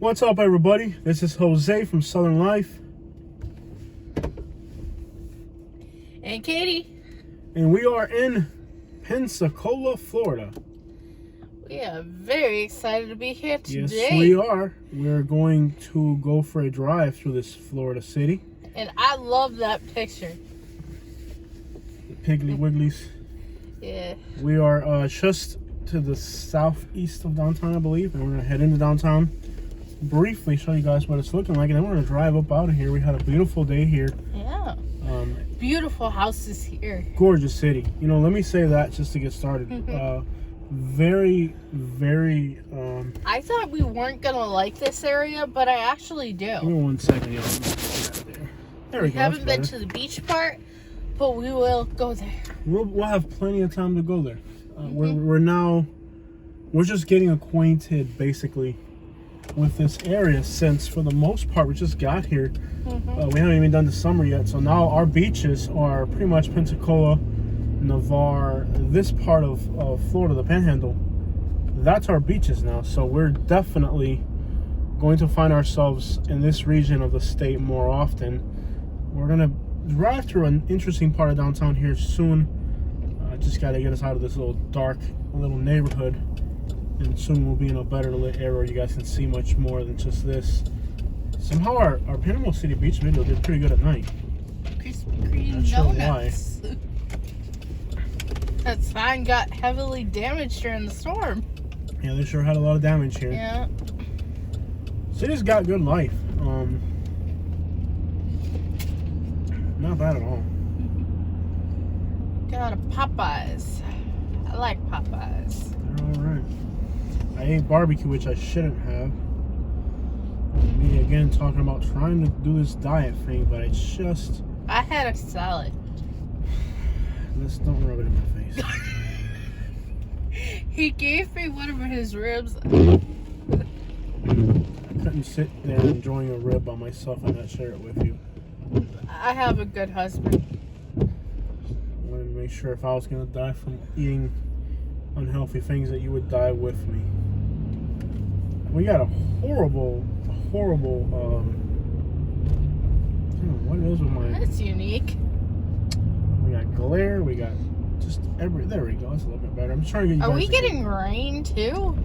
What's up, everybody? This is Jose from Southern Life. And Katie. And we are in Pensacola, Florida. We are very excited to be here today. Yes, we are. We're going to go for a drive through this Florida city. And I love that picture. The Piggly Wigglies. Yeah. We are just to the southeast of downtown, I believe. And we're going to head into downtown. Briefly show you guys what it's looking like. And then we're going to drive up out of here. We had a beautiful day here. Yeah. Beautiful houses here. Gorgeous city. You know, let me say that just to get started. Very, very... I thought we weren't going to like this area, but I actually do. Give me 1 second. Yeah, there we go. We haven't been to the beach part, but we will go there. We'll have plenty of time to go there. We're just getting acquainted, basically, with this area, since for the most part we just got here. We haven't even done the summer yet, so now our beaches are pretty much Pensacola, Navarre, this part of Florida, the panhandle. That's our beaches now, so we're definitely going to find ourselves in this region of the state more often. We're gonna drive through an interesting part of downtown here soon. Just gotta get us out of this little dark little neighborhood, and soon we'll be in a better lit area where you guys can see much more than just this. Somehow our Panama City Beach video did pretty good at night. Krispy Kreme donuts. That sign got heavily damaged during the storm. Yeah, they sure had a lot of damage here. Yeah. City's got good life. Not bad at all. Got a Popeyes. I like Popeyes. They're alright. I ate barbecue, which I shouldn't have. Me again talking about trying to do this diet thing, but I had a salad. Let's don't rub it in my face. He gave me one of his ribs. I couldn't sit there enjoying a rib by myself and not share it with you. I have a good husband. I wanted to make sure if I was going to die from eating unhealthy things that you would die with me. We got a horrible, what is with my... That's unique. We got glare, we got just there we go, that's a little bit better. I'm just trying to get you Are guys we getting rain too?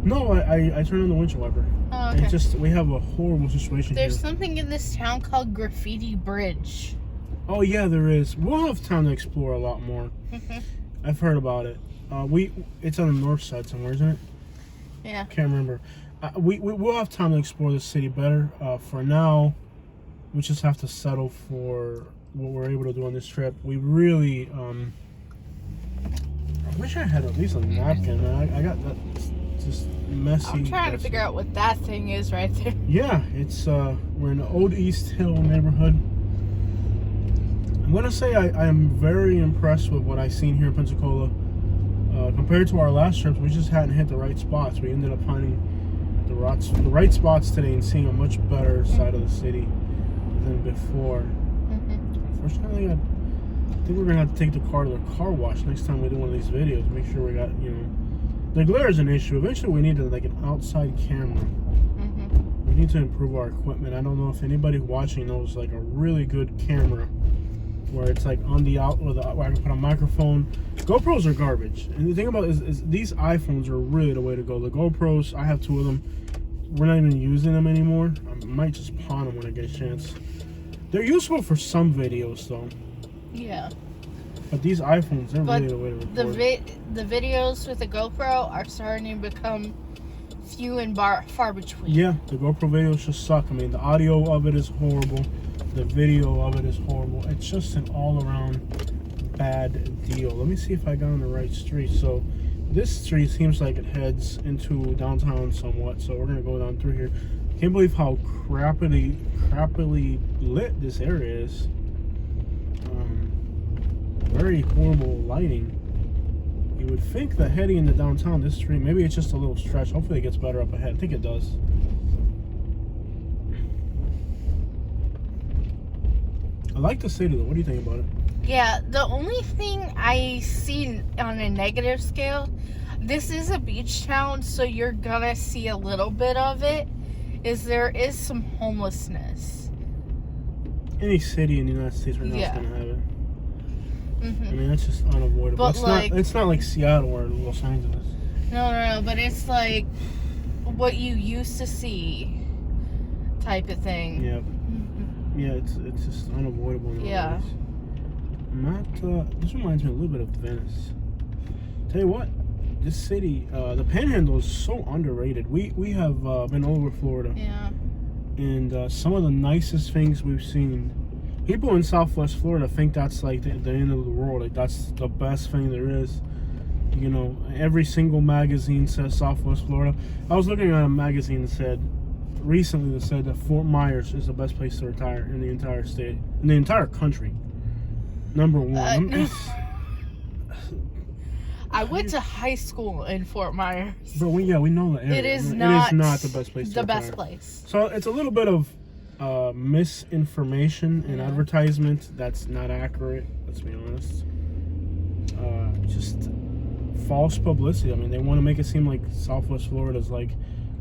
No, I turned on the windshield wiper. Oh, okay. We have a horrible situation There's here. something in this town called Graffiti Bridge. Oh yeah, there is. We'll have time to explore a lot more. I've heard about it. It's on the north side somewhere, isn't it? Yeah. Can't remember. We'll have time to explore the city better. For now, we just have to settle for what we're able to do on this trip. We really, I wish I had at least a napkin. I got that just messy. I'm trying to figure out what that thing is right there. Yeah, it's we're in the Old East Hill neighborhood. I'm gonna say I am very impressed with what I've seen here in Pensacola. Compared to our last trips, we just hadn't hit the right spots. We ended up finding the right spots today and seeing a much better side of the city than before. Unfortunately, I think we're gonna have to take the car to the car wash next time we do one of these videos. Make sure we got, the glare is an issue. Eventually, we need like an outside camera. We need to improve our equipment. I don't know if anybody watching knows like a really good camera where it's like on the out, where I can put a microphone. GoPros are garbage, and the thing about it is these iPhones are really the way to go. The GoPros, I have 2 of them. We're not even using them anymore. I might just pawn them when I get a chance. They're useful for some videos though. Yeah. But these iPhones, they're really the way to record. The videos with the GoPro are starting to become few and far between. Yeah, the GoPro videos just suck. I mean, the audio of it is horrible. The video of it is horrible. It's just an all-around bad deal. Let me see if I got on the right street. So this street seems like it heads into downtown somewhat. So we're gonna go down through here. Can't believe how crappily lit this area is. Very horrible lighting. You would think that heading into downtown, this street, maybe it's just a little stretch. Hopefully it gets better up ahead. I think it does. I like the city though. What do you think about it? Yeah, the only thing I see on a negative scale, this is a beach town, so you're gonna see a little bit of it. is there is some homelessness. Any city in the United States right now Yeah. is gonna have it. Mm-hmm. I mean, that's just unavoidable. But It's not like Seattle or Los Angeles. No, but it's like what you used to see type of thing. Yeah. Mm-hmm. Yeah, it's just unavoidable. Yeah. This reminds me a little bit of Venice. Tell you what, this city, the Panhandle is so underrated. We have been all over Florida, Yeah. and some of the nicest things we've seen. People in Southwest Florida think that's like the end of the world. Like that's the best thing there is. You know, every single magazine says Southwest Florida. I was looking at a magazine that said that Fort Myers is the best place to retire in the entire state, in the entire country. Number one. I went to high school in Fort Myers. But we know the area. It is not not the best place. The best place. So it's a little bit of misinformation and advertisement that's not accurate. Let's be honest. Just false publicity. I mean, they want to make it seem like Southwest Florida is like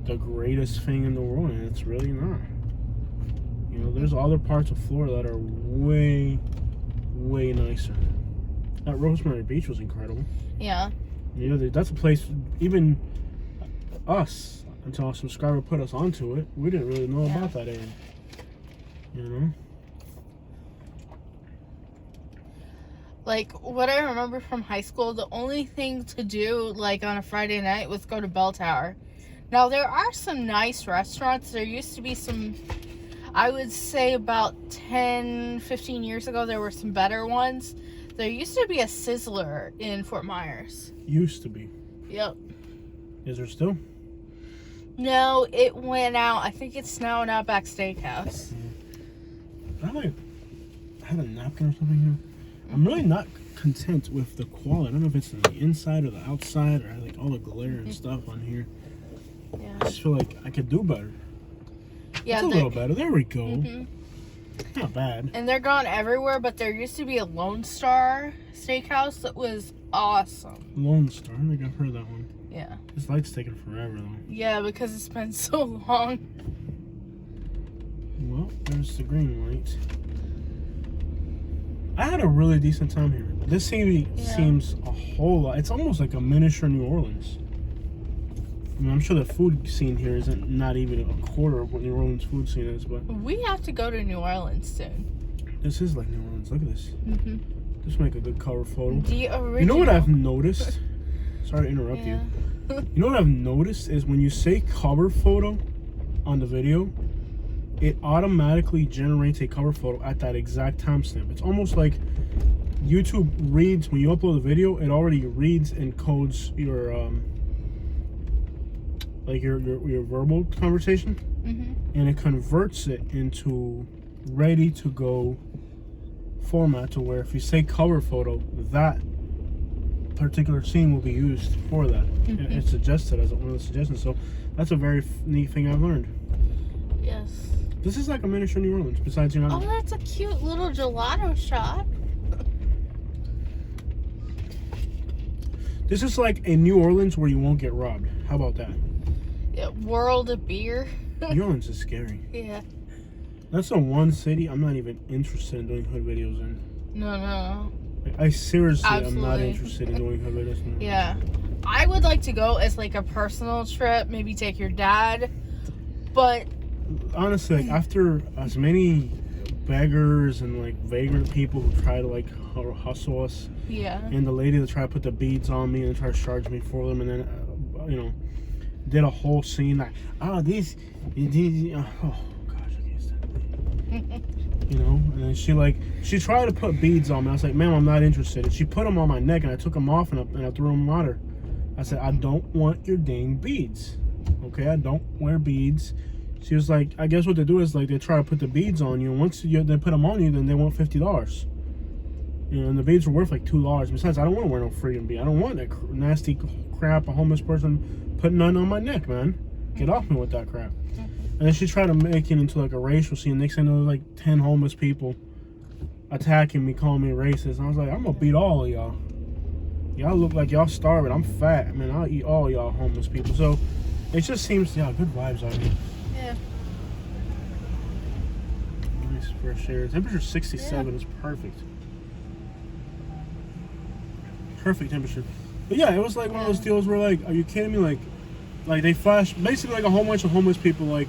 the greatest thing in the world, and it's really not. You know, there's other parts of Florida that are way, way nicer. That Rosemary Beach was incredible. Yeah. You know, that's a place, even us, until a subscriber put us onto it, we didn't really know about that area. You know? Like, what I remember from high school, the only thing to do, like, on a Friday night was go to Bell Tower. Now, there are some nice restaurants. There used to be some, I would say about 10, 15 years ago, there were some better ones. There used to be a Sizzler in Fort Myers. Used to be. Yep. Is there still? No, it went out. I think it's now an Outback Steakhouse. I have a napkin or something here. I'm really not content with the quality. I don't know if it's on the inside or the outside or like all the glare and stuff on here. Yeah. I just feel like I could do better. Yeah, it's a little better. There we go. Mm-hmm. Not bad. And they're gone everywhere, but there used to be a Lone Star Steakhouse that was awesome. Lone Star. I think I've heard that one. Yeah. This light's taking forever though. Yeah, because it's been so long. Well, there's the green light. I had a really decent time here. This city seems a whole lot. It's almost like a miniature New Orleans. I mean, I'm sure the food scene here isn't not even a quarter of what New Orleans food scene is, but We have to go to New Orleans soon. this is like New Orleans. Look at this. Mm-hmm. This make a good cover photo. The original. You know what I've noticed? Sorry to interrupt you. You know what I've noticed is when you say cover photo on the video, it automatically generates a cover photo at that exact timestamp. It's almost like YouTube reads, when you upload the video, it already reads and codes your like your verbal conversation, and it converts it into ready to go format to where if you say cover photo, that particular scene will be used for that. It's suggested as one of the suggestions. So that's a very neat thing I've learned. Yes. This is like a miniature New Orleans. Besides, you know. Oh, that's a cute little gelato shop. This is like a New Orleans where you won't get robbed. How about that? Yeah, World of Beer. New Orleans is scary. Yeah. That's the one city I'm not even interested in doing hood videos in. No. I seriously am not Absolutely. interested in doing hood videos in. Yeah. I would like to go as like a personal trip, maybe take your dad. But honestly, like, after as many beggars and like vagrant people who try to like hustle us, and the lady that tried to put the beads on me and try to charge me for them, and then you know, did a whole scene like, oh gosh, I can't stand it. You know, and then she tried to put beads on me. I was like, ma'am, I'm not interested. And she put them on my neck, and I took them off and I threw them on her. I said, I don't want your dang beads. Okay, I don't wear beads. She was like, I guess what they do is like they try to put the beads on you, and once they put them on you, then they want $50. You know, and the beads were worth like $2. Besides, I don't want to wear no freaking bead. I don't want that nasty crap a homeless person putting none on my neck, man. Get off me with that crap. And then she tried to make it into like a racial scene. Next thing there was like 10 homeless people attacking me, calling me racist. And I was like, I'm gonna beat all of y'all. Y'all look like y'all starving. I'm fat. Man, I'll eat all y'all homeless people. So it just seems, good vibes out here. yeah. nice fresh air. Temperature 67 Yeah. is perfect. Perfect temperature. But yeah, it was like one of those deals where like, are you kidding me? Like they flashed basically like a whole bunch of homeless people. Like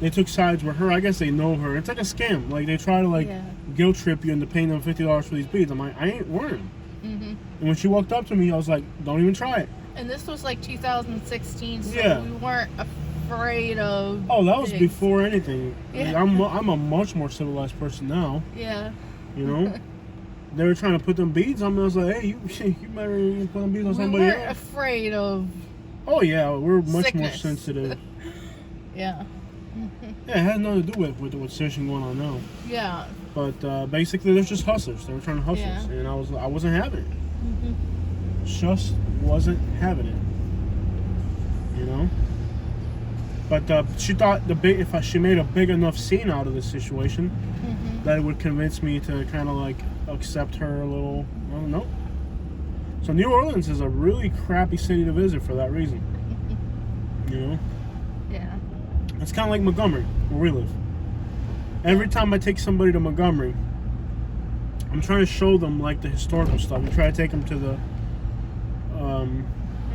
they took sides with her. I guess they know her. It's like a scam. Like they try to like guilt trip you into paying them $50 for these beads. I'm like, I ain't wearing them. Mm-hmm. And when she walked up to me, I was like, don't even try it. And this was like 2016, so Yeah. we weren't afraid of. Oh, that was things. before anything. Yeah. Like, I'm a much more civilized person now. Yeah. You know. They were trying to put them beads on me. I was like, hey, you better put them beads on somebody We weren't else. afraid of. Oh yeah, we're much sickness. more sensitive. Yeah. Yeah, it has nothing to do with the situation going on now. Yeah. But basically, they're just hustlers. They were trying to hustle, Yeah. and I wasn't having it. Mm-hmm. Just wasn't having it. You know. But she thought if she made a big enough scene out of this situation, Mm-hmm. that it would convince me to kind of like accept her a little. I don't know. So New Orleans is a really crappy city to visit for that reason. You know. Yeah. It's kind of like Montgomery, where we live. Every time I take somebody to Montgomery, I'm trying to show them like the historical stuff. I try to take them to the,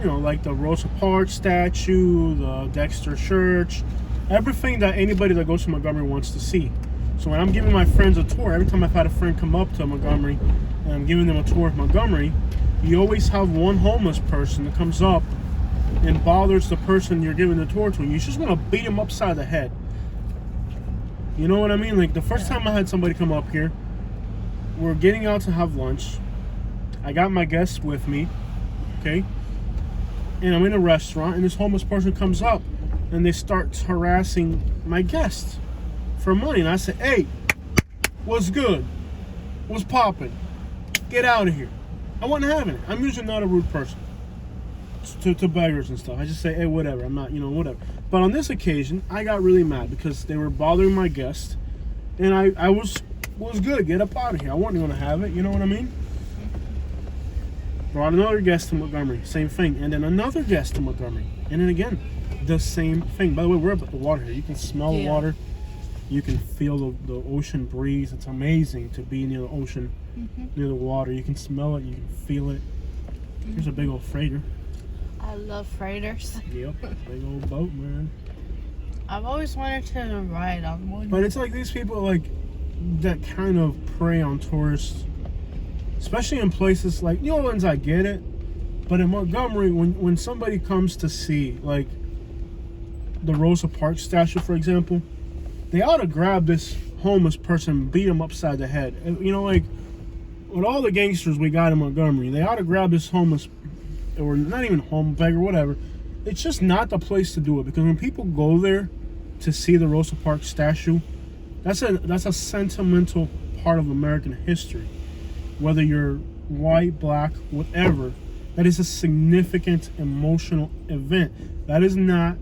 like the Rosa Parks statue, the Dexter Church, everything that anybody that goes to Montgomery wants to see. So when I'm giving my friends a tour, every time I've had a friend come up to Montgomery and I'm giving them a tour of Montgomery, you always have one homeless person that comes up and bothers the person you're giving the tour to, and you just want to beat him upside the head. You know what I mean? Like the first time I had somebody come up here, we're getting out to have lunch. I got my guests with me, okay? And I'm in a restaurant, and this homeless person comes up, and they start harassing my guests for money. And I said, hey, what's good? What's popping? Get out of here. I wasn't having it. I'm usually not a rude person to beggars and stuff. I just say, hey, whatever. I'm not, whatever. But on this occasion, I got really mad because they were bothering my guest, and I was good. Get up out of here. I wasn't going to have it. You know what I mean? Brought another guest to Montgomery. Same thing. And then another guest to Montgomery. And then again, the same thing. By the way, we're up at the water here. You can smell the water. You can feel the ocean breeze. It's amazing to be near the ocean, near the water. You can smell it. You can feel it. There's a big old freighter. I love freighters. Yep, big old boat, man. I've always wanted to ride on one. But it's like these people like that kind of prey on tourists, especially in places like New Orleans. I get it, but in Montgomery, when somebody comes to see like the Rosa Parks statue, for example, they ought to grab this homeless person and beat him upside the head. And, like with all the gangsters we got in Montgomery, they ought to grab this homeless, or not even home beggar, whatever. It's just not the place to do it, because when people go there to see the Rosa Parks statue, that's a sentimental part of American history. Whether you're white, black, whatever, that is a significant emotional event. That is not.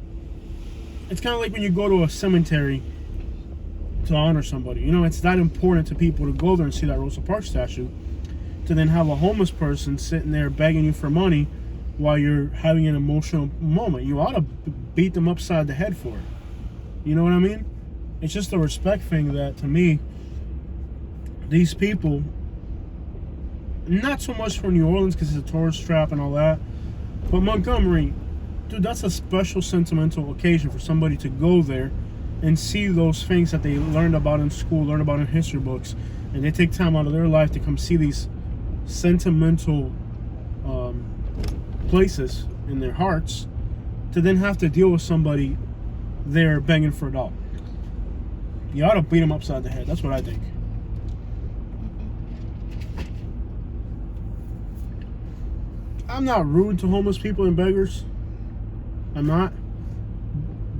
It's kind of like when you go to a cemetery to honor somebody. It's that important to people to go there and see that Rosa Parks statue. To then have a homeless person sitting there begging you for money while you're having an emotional moment. You ought to beat them upside the head for it. You know what I mean? It's just a respect thing that, to me, these people, not so much for New Orleans because it's a tourist trap and all that, but Montgomery, dude, that's a special sentimental occasion for somebody to go there and see those things that they learned about in school, learned about in history books, and they take time out of their life to come see these sentimental places in their hearts, to then have to deal with somebody there begging for a dollar. You ought to beat them upside the head. That's what I think. I'm not rude to homeless people and beggars. I'm not.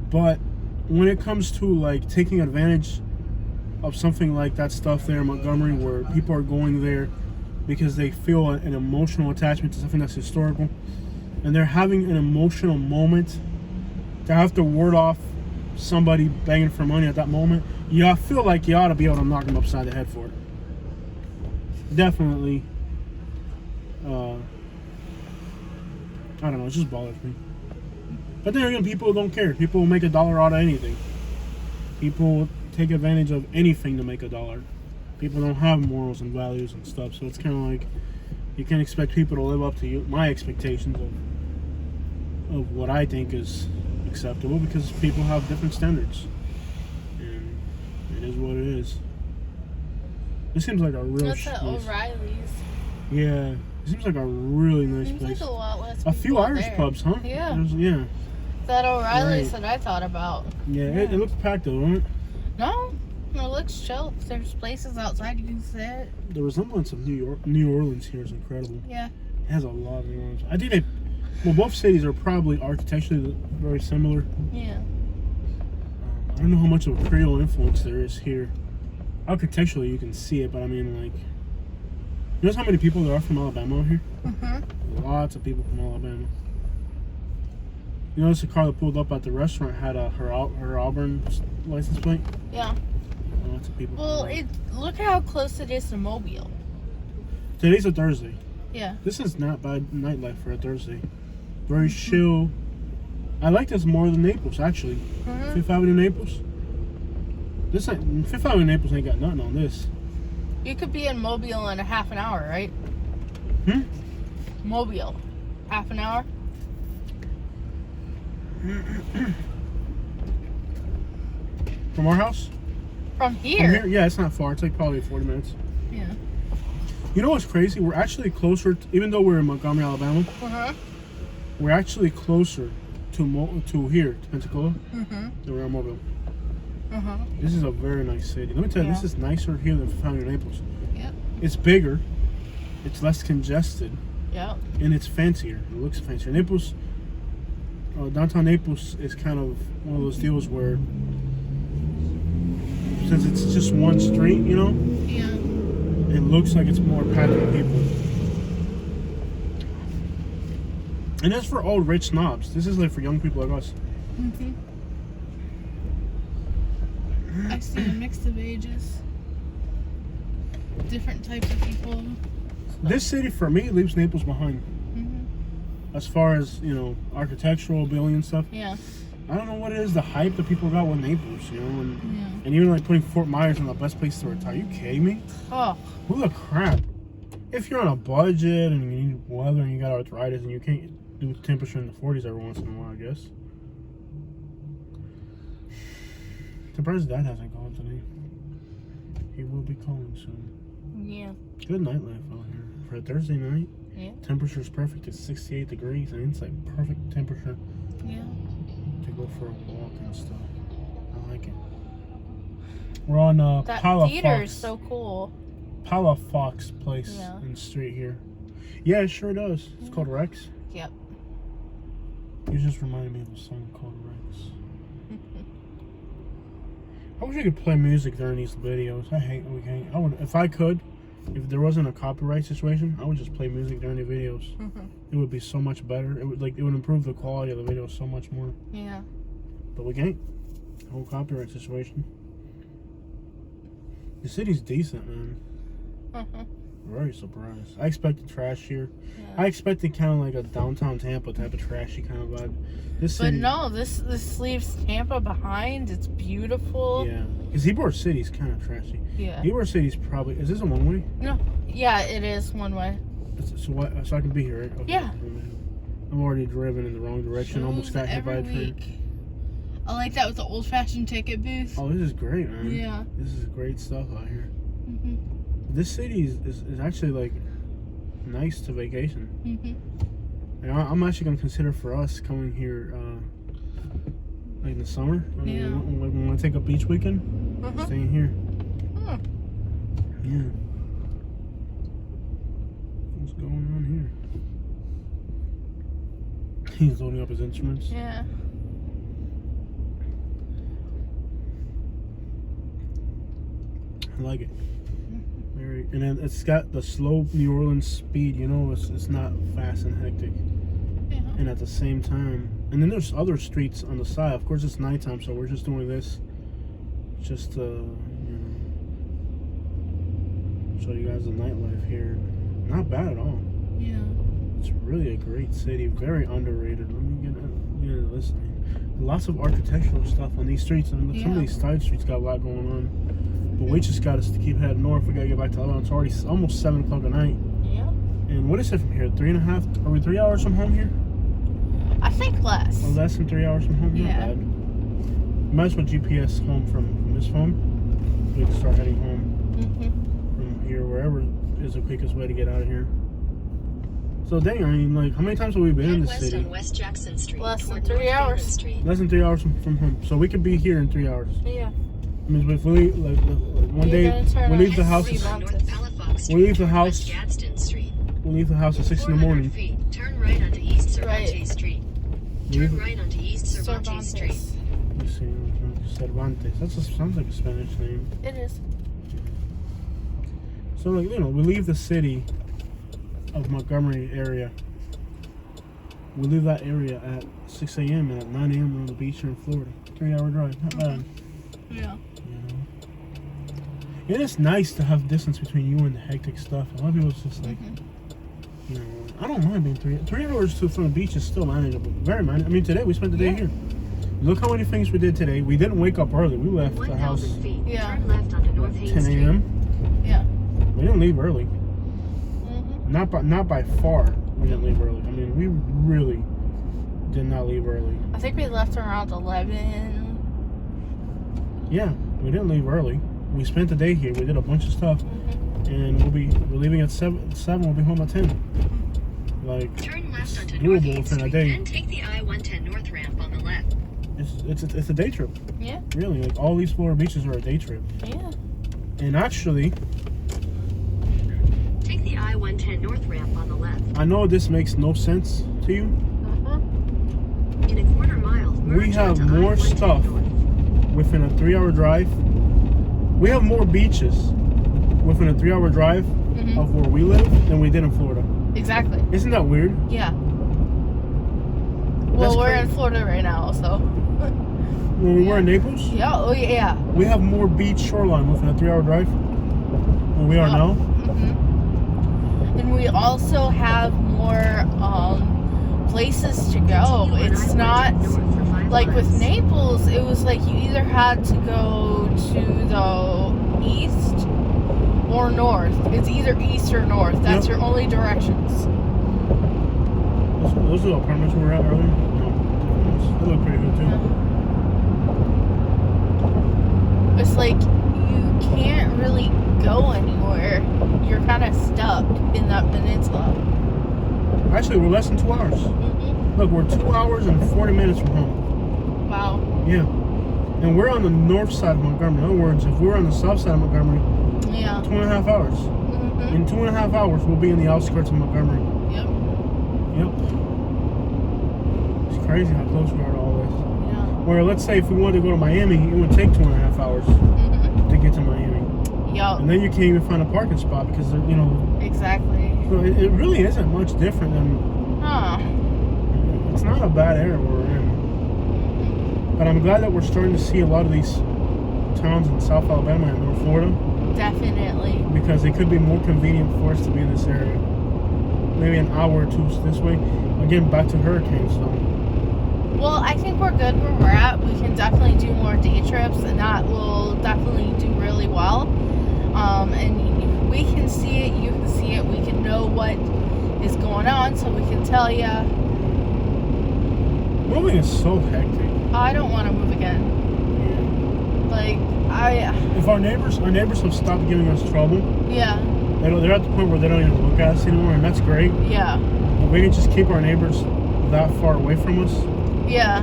But when it comes to like taking advantage of something like that stuff there in Montgomery, where people are going there because they feel an emotional attachment to something that's historical, and they're having an emotional moment, to have to ward off somebody begging for money at that moment, I feel like you ought to be able to knock them upside the head for it. Definitely. I don't know, it just bothers me. But then again, people don't care. People will make $1 out of anything. People take advantage of anything to make a dollar. People don't have morals and values and stuff, so it's kind of like you can't expect people to live up to my expectations of what I think is acceptable, because people have different standards, and it is what it is. This seems like a real That's at O'Reilly's. Yeah, it seems like a really nice Seems place. like a lot less. A few people Irish there. pubs, huh? Yeah. Yeah. That O'Reilly's Right. that I thought about. Yeah, it looks packed though, don't it? No, it looks chill. There's places outside you can sit. The resemblance of New Orleans here is incredible. Yeah. It has a lot of New Orleans. I think both cities are probably architecturally very similar. Yeah. I don't know how much of a Creole influence there is here. Architecturally, you can see it, but I mean, like, you know how many people there are from Alabama out here? Mm-hmm. Lots of people from Alabama. You notice the car that pulled up at the restaurant had her Auburn license plate? Yeah. Lots of people. Well, look how close it is to Mobile. Today's a Thursday. Yeah. This is not bad nightlife for a Thursday. Very chill. I like this more than Naples, actually. Mm-hmm. Fifth Avenue, Naples. Fifth Avenue, Naples ain't got nothing on this. You could be in Mobile in a half an hour, right? Mobile. Half an hour? From our house? From here? From here? Yeah, it's not far. It's like probably 40 minutes. Yeah. You know what's crazy? We're actually closer, even though we're in Montgomery, Alabama, Uh-huh. we're actually closer to here, to Pensacola, Mm-hmm. than we are Mobile. Uh-huh. This is a very nice city. Let me tell you, this Yeah. is nicer here than Fifth Avenue, Naples. Yep. It's bigger, it's less congested, Yep. and it's fancier. It looks fancier. Naples, downtown Naples is kind of one of those deals where, since it's just one street, you know, Yeah. it looks like it's more packed with people. And that's for old rich snobs. This is like for young people like us. Mm-hmm. I see a mix of ages. Different types of people. This city, for me, leaves Naples behind. Mm-hmm. As far as, you know, architectural, building and stuff. Yeah. I don't know what it is, the hype that people got with Naples, you know, Yeah. and even like putting Fort Myers in the best place to retire. Are you kidding me? Oh. Who the crap? If you're on a budget and you need weather and you got arthritis and you can't do temperature in the 40s every once in a while, I guess. Surprised Dad hasn't called today. He will be calling soon. Yeah. Good nightlife out here. For a Thursday night, Yeah. temperature's perfect. It's 68 degrees and it's like perfect temperature Yeah. to go for a walk and stuff. I like it. We're on That theater Palafox. is so cool. Palafox place Yeah. in the street here. Yeah, it sure does. It's called Rex. Yep. You just reminded me of a song called Rex. I wish I could play music during these videos. I hate we can't. I would, if I could, if there wasn't a copyright situation, I would just play music during the videos. It would be so much better. It would improve the quality of the video so much more. Yeah. But we can't. The whole copyright situation. The city's decent, man. Uh-huh. Very surprised. I expected trash here. Yeah. I expected kind of like a downtown Tampa type of trashy kind of vibe. This But city, no, this leaves Tampa behind. It's beautiful. yeah, because Ybor City's kind of trashy. Yeah. Ybor City's probably, is this a one way? No. Yeah, it is one way. So I can be here, right? Okay. Yeah. I'm already driven in the wrong direction. Almost Shows got hit by a every train. week. I like that with the old-fashioned ticket booth. Oh, this is great, man. Yeah. This is great stuff out here. Mhm. This city is actually like nice to vacation. Mhm. And I'm actually gonna consider for us coming here like in the summer. Yeah. When we take a beach weekend, Uh-huh. staying here. Hmm. Yeah. What's going on here? He's loading up his instruments. Yeah. I like it. Very, and then it's got the slow New Orleans speed. You know, it's not fast and hectic. Yeah. And at the same time, and then there's other streets on the side. Of course, it's nighttime, so we're just doing this just to, you know, show you guys the nightlife here. Not bad at all. Yeah. It's really a great city, very underrated. Let me get listening. lots of architectural stuff on these streets, and some of these side streets got a lot going on. But we just got us to keep heading north. We gotta get back to Alabama. It's already almost 7 o'clock at night. Yeah. And what is it from here? 3.5? Are we 3 hours from home here? I think less. Or less than 3 hours from home? Yeah. Not bad. Might as well GPS home from this phone. We can start heading home from here, wherever is the quickest way to get out of here. So dang, I mean, like, how many times have we been in this city? On West Jackson Street. Less than 3 hours. Street. Less than 3 hours from home. So we could be here in 3 hours. Yeah. I mean, if we leave, like, one day, we leave the house. We leave the house. We leave the house at 6 in the morning. Turn right onto East Cervantes Street. Turn right onto East Cervantes Street. Let's see, Cervantes. Sounds like a Spanish name. It is. So, like, you know, we leave the city of Montgomery area. We leave that area at 6 a.m. and at 9 a.m. we're on the beach here in Florida. 3-hour drive, not bad. Yeah. You know? And it's nice to have distance between you and the hectic stuff. A lot of people it's just like, you know, I don't mind being 3 hours from the beach is still manageable. Very manageable. I mean, today we spent the day here. Look how many things we did today. We didn't wake up early. We left the house Turn left onto North 10 a.m. Yeah. We didn't leave early. Not by far. We didn't leave early. I mean, we really did not leave early. I think we left around 11. Yeah, we didn't leave early. We spent the day here. We did a bunch of stuff, and we're leaving at 7. We'll be home at 10. Like, turn left onto doable North 8th within a Street, day. then take the I-110 North ramp on the left. It's a day trip. Yeah. Really, like all these Florida beaches are a day trip. Yeah. And actually, take the I-110 North ramp on the left. I know this makes no sense to you. In a quarter mile, We have onto more I-110 stuff North. within a 3-hour drive. We have more beaches within a 3-hour drive of where we live than we did in Florida. Exactly. Isn't that weird? Yeah. Well, we're in Florida right now, so. When we were in Naples, Yeah. Oh, yeah. we have more beach shoreline within a 3-hour drive than we are now. And we also have more places to go. It's not like with Naples, it was like you either had to go to the east or north. It's either east or north. That's your only directions. Those are the apartments we were at earlier. No, they look pretty good too. It's like you can't really go anywhere. You're kind of stuck in that peninsula. Actually, we're less than 2 hours. Look, we're 2 hours and 40 minutes from home. Wow. Yeah. And we're on the north side of Montgomery. In other words, if we're on the south side of Montgomery, Yeah. 2.5 hours. In 2.5 hours, we'll be in the outskirts of Montgomery. Yep. Yep. It's crazy how close we are to all this. Yeah. Where, let's say, if we wanted to go to Miami, it would take 2.5 hours to get to Miami. Yup. And then you can't even find a parking spot because, you know, Exactly. so it really isn't much different than. Huh. It's not a bad area where we're in. But I'm glad that we're starting to see a lot of these towns in South Alabama and North Florida. Definitely. Because it could be more convenient for us to be in this area. Maybe an hour or two this way. Again, back to hurricanes. So. Well, I think we're good where we're at. We can definitely do more day trips, and that will definitely do really well. And we can see it, you can see it, we can know what is going on, so we can tell you. Moving is so hectic. I don't want to move again. Like, If our neighbors have stopped giving us trouble. Yeah. They're at the point where they don't even look at us anymore, and that's great. Yeah. If we can just keep our neighbors that far away from us. Yeah.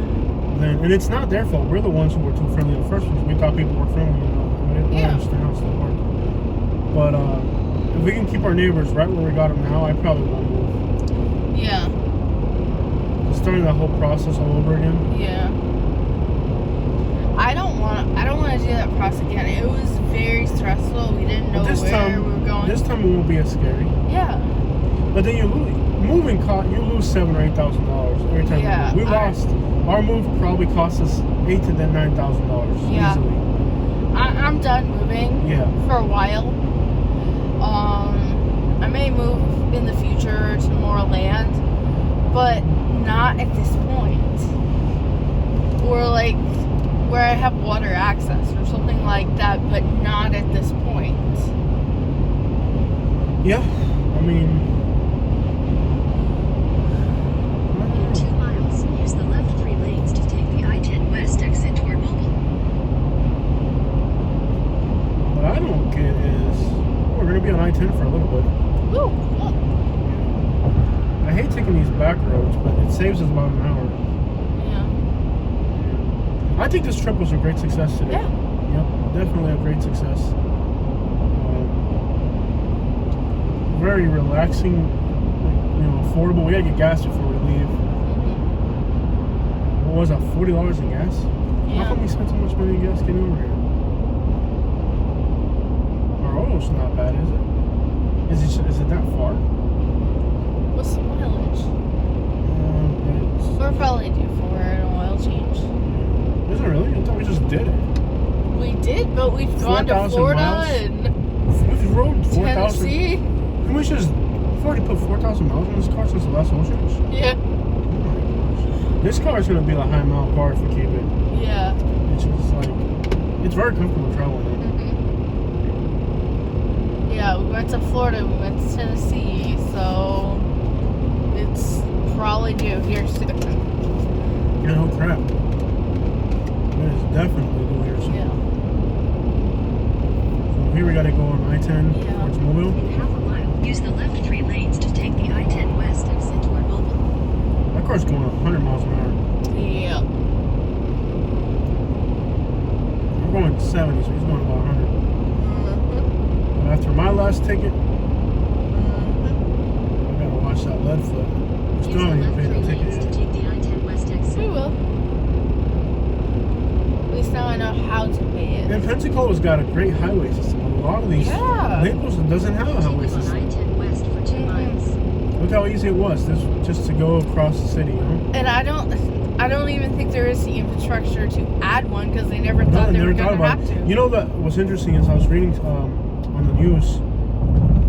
Then, and it's not their fault. We're the ones who were too friendly in the first place. We thought people were friendly. You know? We didn't understand how stuff works. But if we can keep our neighbors right where we got them now, I probably won't move. Yeah. Starting that whole process all over again. Yeah. I don't want to do that process again. It was very stressful. We didn't know where we were going. This time it won't be as scary. Yeah. But then you lose you lose $7,000 or $8,000 every time. Yeah, We lost. Our move probably cost us $8,000 to then $9,000 easily. I'm done moving. Yeah. For a while. I may move in the future to more land, but not at this point. or like where I have water access or something like that, but not at this point. Yeah, I mean, In 2 miles, use the left 3 lanes to take the I-10 West exit toward Mobile. what I don't get is we're gonna be on I-10 for a little bit. Ooh, cool. I hate taking these back roads, but it saves us about an hour. Yeah. I think this trip was a great success today. Yeah. Yep, definitely a great success. Very relaxing, affordable. We gotta get gas before we leave. What was that, $40 in gas? How Yeah. come we spent so much money in gas getting over here? Our oil's not bad, is it? Is it that far? What's the mileage? We're probably due for an oil change. Is it really? I thought we just did it. We did, but we've gone to 4,000 Florida miles? and We've rode 4,000. Tennessee. And we've already put 4,000 miles on this car since the last oil change. Yeah. Oh my gosh. This car is going to be a high mile car if we keep it. Yeah. It's just like, it's very comfortable traveling. Yeah, we went to Florida, we went to Tennessee, so it's probably due here soon. Yeah, oh crap. It is definitely due here soon. Yeah. So here we got to go on I-10 Yeah. towards Mobile. In half a mile, use the left 3 lanes to take the I-10 West exit toward Mobile. That car's going 100 miles an hour. Yeah. We're going 70, so he's going about 100. But after my last ticket, I gotta watch that lead foot. We Use still the haven't even left 3 paid that lanes ticket to yet. take the I-10 West exit. We will. At least now I know how to pay it. And Pensacola's got a great highway system. A lot of these, Yeah. Naples doesn't have a highway Continue on system. I-10 West for 2 miles. Look how easy it was just to go across the city, you know? And I don't even think there is the infrastructure to add one because they never thought they were going to have to. You know that what's interesting is I was reading on the news,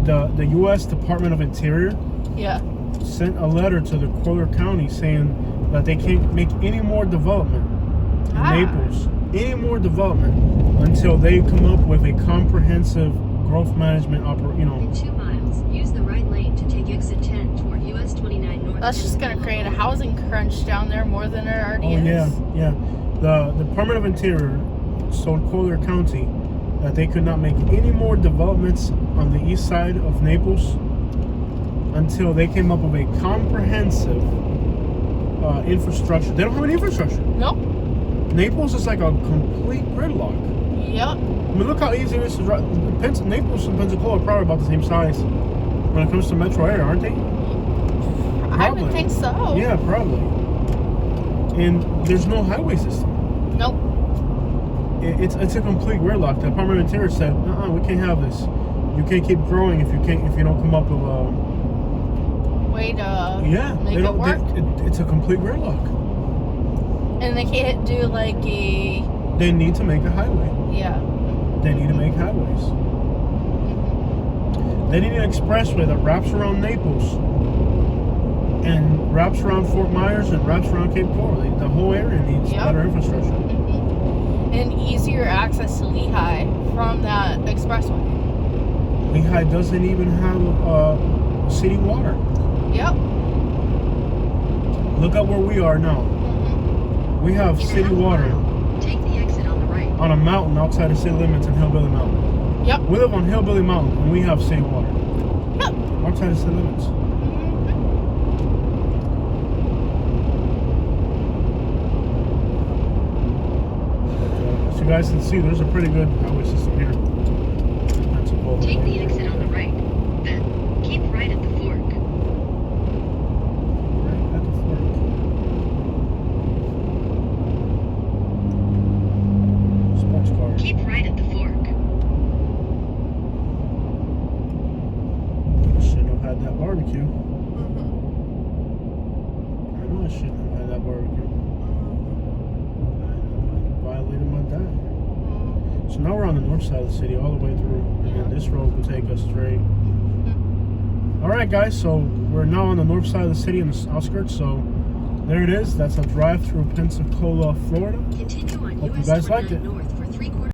the U.S. Department of Interior Yeah. sent a letter to the Collier County saying that they can't make any more development in Naples, any more development until they come up with a comprehensive growth management In 2 miles, use the right lane to take exit 10 toward US 29 North. That's just going to create a housing crunch down there more than it already Oh is. yeah. The Department of Interior told Collier County that they could not make any more developments on the east side of Naples until they came up with a comprehensive infrastructure. They don't have any infrastructure. Nope. Naples is like a complete gridlock. Yep. I mean, look how easy it is to drive. Naples and Pensacola are probably about the same size when it comes to metro area, aren't they? I would think so. Yeah, probably. And there's no highway system. Nope. It's a complete gridlock. The Department of Interior said, we can't have this. You can't keep growing if you don't come up with a way to make they it don't. work. It's a complete gridlock. And they can't do like a They need to make a highway. yeah. They need to make highways. They need an expressway that wraps around Naples and wraps around Fort Myers and wraps around Cape Coral. The whole area needs better infrastructure. And easier access to Lehigh from that expressway. Lehigh doesn't even have city water. Yep. Look at where we are now. We have city water Take the exit on the right. on a mountain outside of city limits in Hillbilly Mountain. Yep. We live on Hillbilly Mountain and we have city water Yep. outside of city limits. As you guys can see, there's a pretty good highway system here in Pensacola. Take the exit on the right. Then, keep right at the fork. Right at the fork. Sports car. Keep right at the fork. Shouldn't have had that barbecue. I know I shouldn't have had that barbecue. I violated my diet. So now we're on the north side of the city all the way through. And then this road will take us straight. Alright guys, so we're now on the north side of the city in the outskirts. So there it is. That's a drive through Pensacola, Florida. Continue on Hope you US guys liked 29 it. North for 3/4